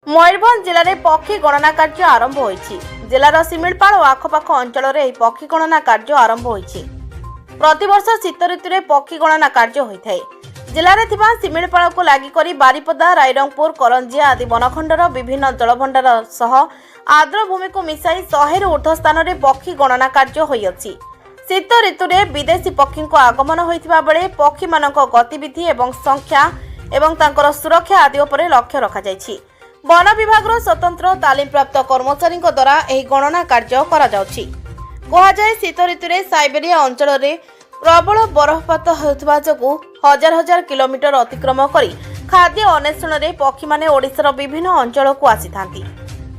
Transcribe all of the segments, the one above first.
मयूरभंज जिले में पक्षी गणना कार्य आरंभ होईछि। जिलार सिमिलपाल और आखपाख अंचल में पक्षी गणना कार्य आरंभ होईछि। प्रतिवर्ष शीत ऋतु में पक्षी गणना कार्य होता है। जिले में सिमिलपाल को लगी करी बारिपदा, रायरंगपुर, करंजिया आदि बनखंडर विभिन्न जलभंडार सह आर्द्र भूमि को मिसाई 100 रु ऊर्ध्व स्थान में पक्षी गणना कार्य होईछि। शीत ऋतु में विदेशी पक्षी आगमन होइतिबा बेले पक्षी मानक गतिविधि एवं संख्या एवं तांकर सुरक्षा आदि उपरे लक्ष्य रखा जायछि। वन विभाग स्वतंत्र तालीम प्राप्त कर्मचारी द्वारा यह गणना कार्य करा जाउछि। कहुए शीत ऋतु में साइबेरिया अंचल में प्रबल बरफपात होता जोगु हजार हजार किलोमीटर अतिक्रम करी खाद्य अन्वेषण में पक्षी माने ओडिशार विभिन्न अंचल को आसी थांती।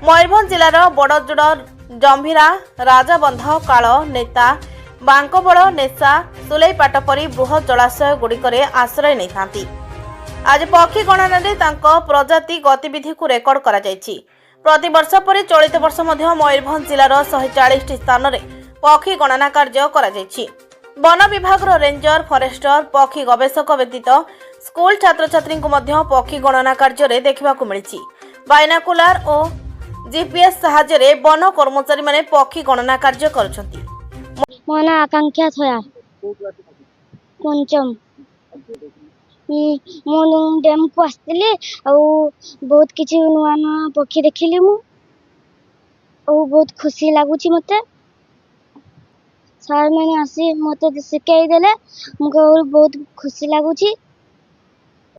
मयूरभंज जिलार बड़जोड़, जंभीरा, राजाबंध, काल, नेता, बांकबल, नेसा, सुलेईपाट परी बृहत जलाशय गुड़िकरे आश्रय नहीं थांती। आज पक्षी गणना रे तांको प्रजाति गतिविधि को रेकर्ड करा जायछि। प्रति वर्ष परि चलित वर्ष मध्य मयूरभंज जिलार 140 स्थान रे पक्षी गणना कार्य करा जायछि। वन विभाग रेंजर, फरेस्टर, पक्षी गवेषक व्यतीत स्कूल छात्र छात्री को मध्य पक्षी गणना कार्य रे देखिबा को मिलिछि। बाइनाकुलर और जीपीएस सहायता रे वन कर्मचारी माने पक्षी गणना कार्य करुछंती। मो ना आकांक्षा थया पंचम मु डैम को आसली बहुत किसी नुआ नुआ पक्षी देखिली मु बहुत खुशी लगुच मते सर मैंने आसी मते शिखाई देले मुझे बहुत खुशी लगुच।